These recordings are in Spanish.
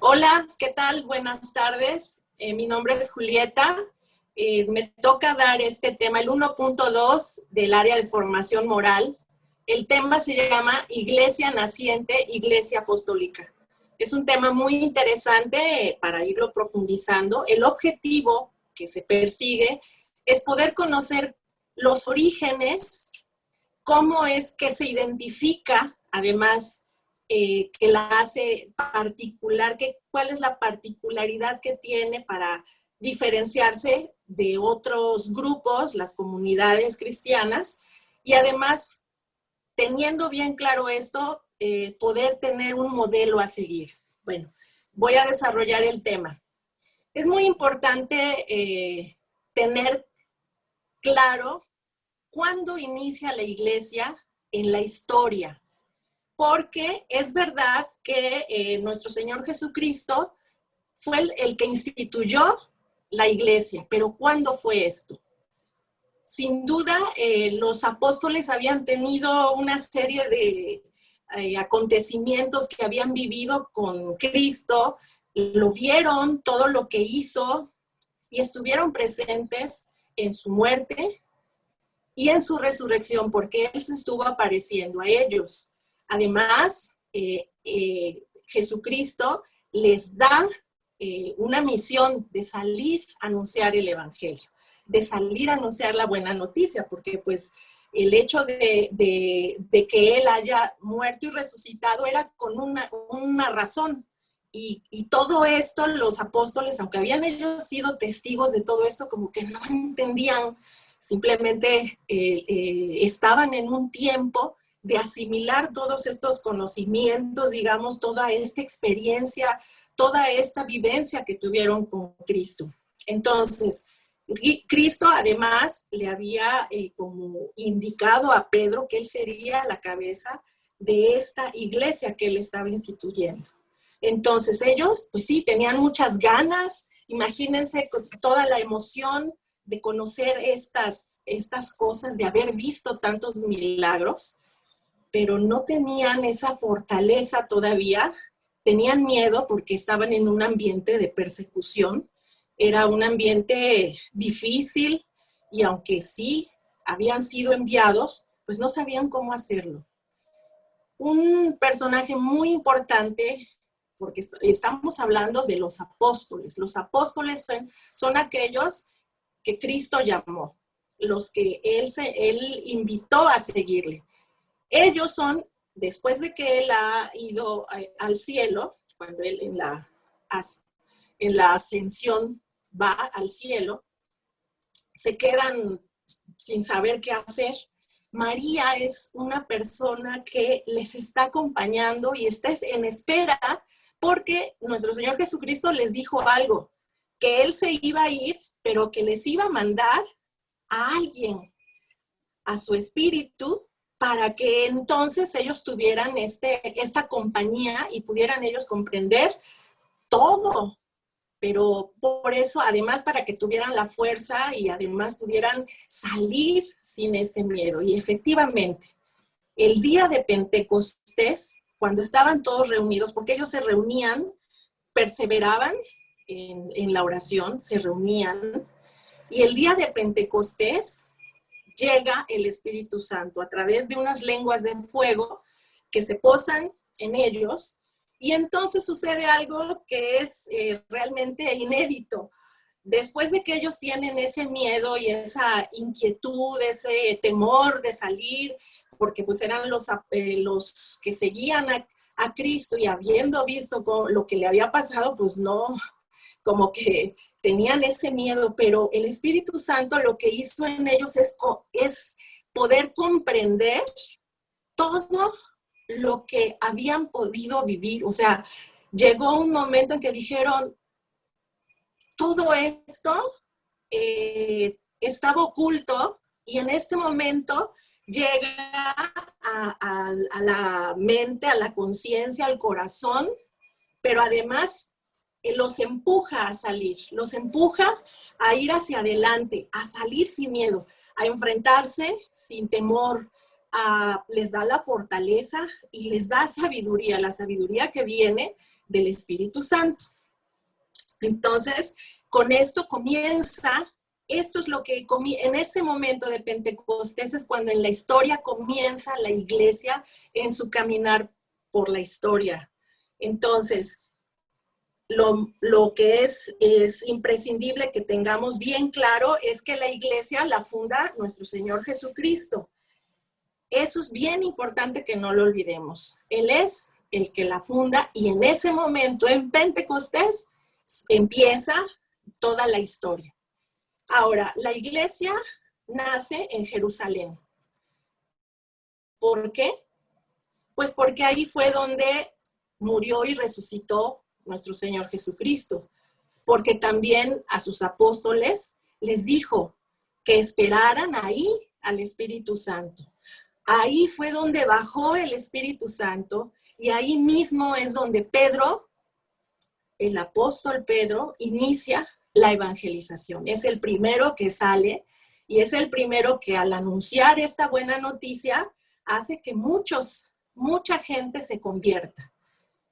Hola, ¿qué tal? Buenas tardes. Mi nombre es Julieta. Me toca dar este tema, el 1.2 del área de formación moral. El tema se llama Iglesia Naciente, Iglesia Apostólica. Es un tema muy interesante para irlo profundizando. El objetivo que se persigue es poder conocer los orígenes, cómo es que se identifica, además, que la hace particular, cuál es la particularidad que tiene para diferenciarse de otros grupos, las comunidades cristianas, y además, teniendo bien claro esto, poder tener un modelo a seguir. Bueno, voy a desarrollar el tema. Es muy importante tener claro cuándo inicia la iglesia en la historia, porque es verdad que nuestro Señor Jesucristo fue el que instituyó la iglesia, pero ¿cuándo fue esto? Sin duda, los apóstoles habían tenido una serie de acontecimientos que habían vivido con Cristo, lo vieron, todo lo que hizo, y estuvieron presentes en su muerte y en su resurrección, porque Él se estuvo apareciendo a ellos. Además, Jesucristo les da una misión de salir a anunciar el evangelio, de salir a anunciar la buena noticia, porque pues el hecho de que Él haya muerto y resucitado era con una razón. Y todo esto los apóstoles, aunque habían ellos sido testigos de todo esto, como que no entendían, simplemente estaban en un tiempo de asimilar todos estos conocimientos, digamos, toda esta experiencia, toda esta vivencia que tuvieron con Cristo. Entonces, Cristo además le había como indicado a Pedro que él sería la cabeza de esta iglesia que él estaba instituyendo. Entonces ellos, pues sí, tenían muchas ganas, imagínense con toda la emoción de conocer estas cosas, de haber visto tantos milagros, pero no tenían esa fortaleza todavía, tenían miedo porque estaban en un ambiente de persecución, era un ambiente difícil y aunque sí habían sido enviados, pues no sabían cómo hacerlo. Un personaje muy importante, porque estamos hablando de los apóstoles. Los apóstoles son aquellos que Cristo llamó, los que él invitó a seguirle. Ellos son, después de que él ha ido al cielo, cuando él en la ascensión va al cielo, se quedan sin saber qué hacer. María es una persona que les está acompañando y está en espera porque nuestro Señor Jesucristo les dijo algo, que Él se iba a ir, pero que les iba a mandar a alguien, a su espíritu, para que entonces ellos tuvieran esta compañía y pudieran ellos comprender todo. Pero por eso, además, para que tuvieran la fuerza y además pudieran salir sin este miedo. Y efectivamente, el día de Pentecostés, cuando estaban todos reunidos, porque ellos se reunían, perseveraban en la oración, se reunían, y el día de Pentecostés llega el Espíritu Santo a través de unas lenguas de fuego que se posan en ellos, y entonces sucede algo que es realmente inédito. Después de que ellos tienen ese miedo y esa inquietud, ese temor de salir, porque pues eran los que seguían a Cristo y habiendo visto lo que le había pasado, pues no, como que tenían ese miedo, pero el Espíritu Santo lo que hizo en ellos es poder comprender todo lo que habían podido vivir. O sea, llegó un momento en que dijeron, todo esto estaba oculto y en este momento llega a la mente, a la conciencia, al corazón, pero además los empuja a salir, los empuja a ir hacia adelante, a salir sin miedo, a enfrentarse sin temor, les da la fortaleza y les da sabiduría, la sabiduría que viene del Espíritu Santo. Entonces, con esto comienza, esto es lo que en ese momento de Pentecostés es cuando en la historia comienza la iglesia en su caminar por la historia. Entonces, lo que es imprescindible que tengamos bien claro es que la iglesia la funda nuestro Señor Jesucristo. Eso es bien importante que no lo olvidemos. Él es el que la funda y en ese momento, en Pentecostés, empieza toda la historia. Ahora, la iglesia nace en Jerusalén. ¿Por qué? Pues porque ahí fue donde murió y resucitó nuestro Señor Jesucristo. Porque también a sus apóstoles les dijo que esperaran ahí al Espíritu Santo. Ahí fue donde bajó el Espíritu Santo y ahí mismo es donde Pedro, el apóstol Pedro, inicia la evangelización. Es el primero que sale y es el primero que al anunciar esta buena noticia hace que mucha gente se convierta.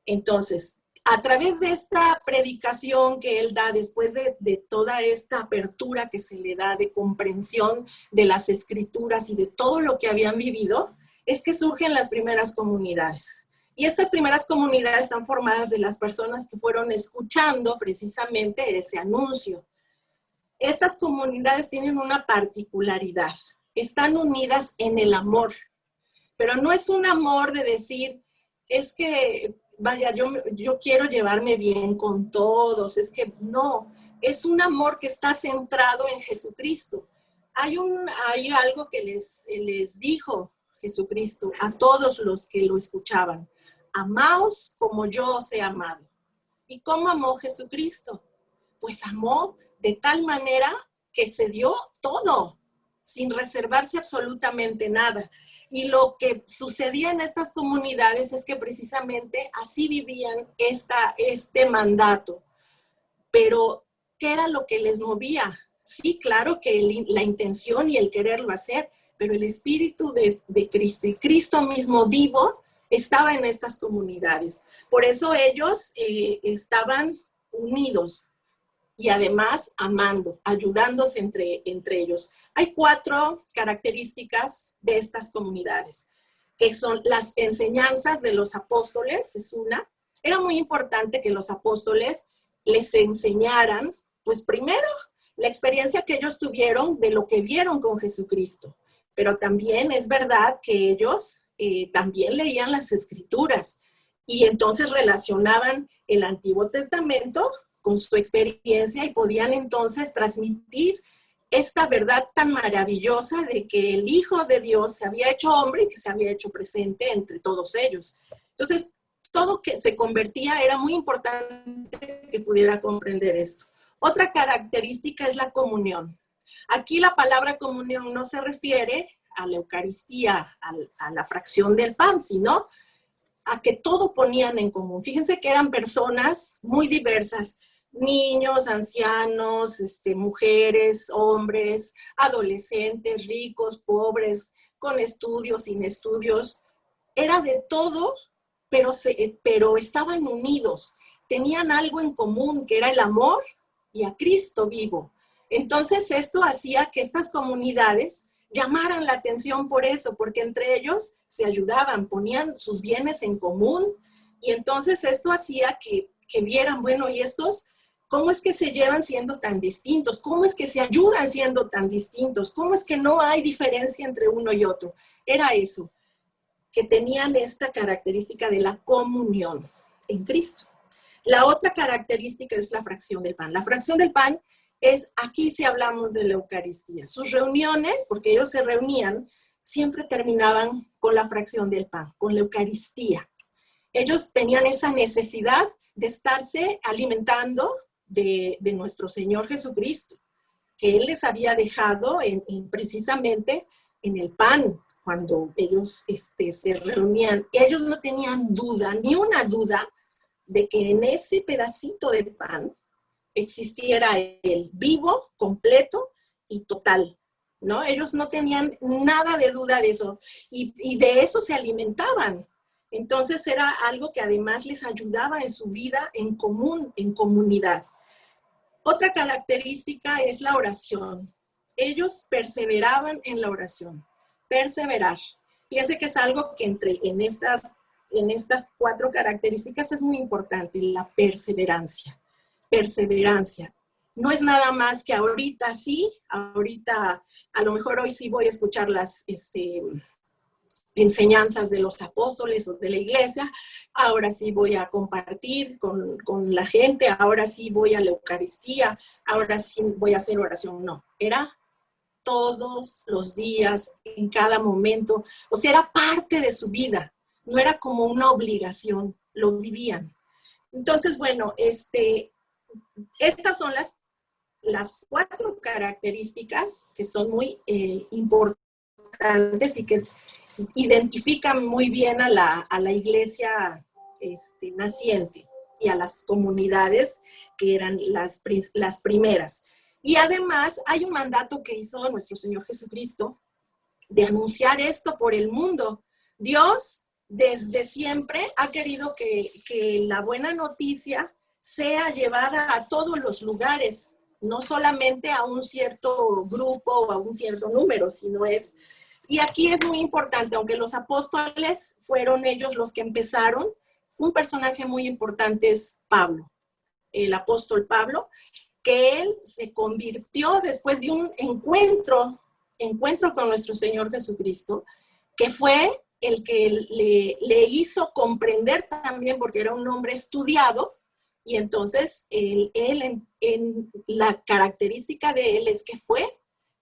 Entonces, a través de esta predicación que él da después de toda esta apertura que se le da de comprensión de las escrituras y de todo lo que habían vivido, es que surgen las primeras comunidades. Y estas primeras comunidades están formadas de las personas que fueron escuchando precisamente ese anuncio. Estas comunidades tienen una particularidad. Están unidas en el amor. Pero no es un amor de decir, es que, vaya, yo quiero llevarme bien con todos. Es que no, es un amor que está centrado en Jesucristo. Hay algo que les dijo Jesucristo a todos los que lo escuchaban. Amaos como yo os he amado. ¿Y cómo amó Jesucristo? Pues amó de tal manera que se dio todo, sin reservarse absolutamente nada. Y lo que sucedía en estas comunidades es que precisamente así vivían este mandato. Pero, ¿qué era lo que les movía? Sí, claro que la intención y el quererlo hacer, pero el Espíritu de Cristo y Cristo mismo vivo estaba en estas comunidades. Por eso ellos estaban unidos y además amando, ayudándose entre ellos. Hay 4 características de estas comunidades, que son las enseñanzas de los apóstoles, es una. Era muy importante que los apóstoles les enseñaran, pues primero, la experiencia que ellos tuvieron de lo que vieron con Jesucristo. Pero también es verdad que ellos también leían las escrituras y entonces relacionaban el Antiguo Testamento con su experiencia y podían entonces transmitir esta verdad tan maravillosa de que el Hijo de Dios se había hecho hombre y que se había hecho presente entre todos ellos. Entonces, todo que se convertía era muy importante que pudiera comprender esto. Otra característica es la comunión. Aquí la palabra comunión no se refiere a la Eucaristía, a la fracción del pan, sino a que todo ponían en común. Fíjense que eran personas muy diversas, niños, ancianos, mujeres, hombres, adolescentes, ricos, pobres, con estudios, sin estudios. Era de todo, pero estaban unidos. Tenían algo en común, que era el amor y a Cristo vivo. Entonces esto hacía que estas comunidades llamaran la atención por eso, porque entre ellos se ayudaban, ponían sus bienes en común y entonces esto hacía que vieran, bueno, ¿y estos cómo es que se llevan siendo tan distintos? ¿Cómo es que se ayudan siendo tan distintos? ¿Cómo es que no hay diferencia entre uno y otro? Era eso, que tenían esta característica de la comunión en Cristo. La otra característica es la fracción del pan. La fracción del pan es, aquí sí hablamos de la Eucaristía. Sus reuniones, porque ellos se reunían, siempre terminaban con la fracción del pan, con la Eucaristía. Ellos tenían esa necesidad de estarse alimentando de nuestro Señor Jesucristo, que Él les había dejado precisamente en el pan, cuando ellos se reunían. Ellos no tenían duda, ni una duda, de que en ese pedacito de pan existiera el vivo, completo y total, ¿no? Ellos no tenían nada de duda de eso y de eso se alimentaban. Entonces era algo que además les ayudaba en su vida en común, en comunidad. Otra característica es la oración. Ellos perseveraban en la oración. Perseverar. Fíjense que es algo que en estas 4 características es muy importante, la perseverancia. Perseverancia. No es nada más que ahorita sí, ahorita a lo mejor hoy sí voy a escuchar las enseñanzas de los apóstoles o de la iglesia, ahora sí voy a compartir con la gente, ahora sí voy a la Eucaristía, ahora sí voy a hacer oración. No, era todos los días, en cada momento, o sea, era parte de su vida, no era como una obligación, lo vivían. Entonces, bueno, estas son las 4 características que son muy importantes y que identifican muy bien a la iglesia naciente y a las comunidades que eran las primeras. Y además hay un mandato que hizo nuestro Señor Jesucristo de anunciar esto por el mundo. Dios desde siempre ha querido que la buena noticia sea llevada a todos los lugares, no solamente a un cierto grupo o a un cierto número, sino es... Y aquí es muy importante, aunque los apóstoles fueron ellos los que empezaron, un personaje muy importante es Pablo, el apóstol Pablo, que él se convirtió después de un encuentro con nuestro Señor Jesucristo, que fue el que le hizo comprender también, porque era un hombre estudiado, y entonces la característica de él es que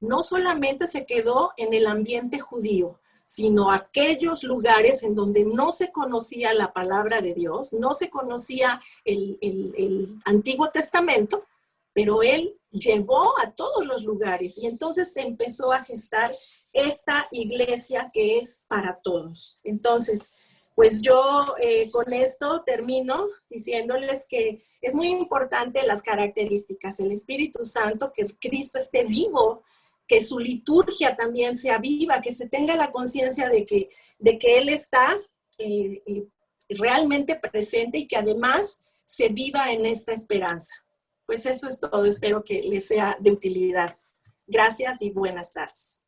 no solamente se quedó en el ambiente judío, sino aquellos lugares en donde no se conocía la palabra de Dios, no se conocía el Antiguo Testamento, pero él llevó a todos los lugares y entonces se empezó a gestar esta iglesia que es para todos. Entonces, pues yo con esto termino diciéndoles que es muy importante las características, el Espíritu Santo, que Cristo esté vivo, que su liturgia también sea viva, que se tenga la conciencia de que Él está realmente presente y que además se viva en esta esperanza. Pues eso es todo, espero que les sea de utilidad. Gracias y buenas tardes.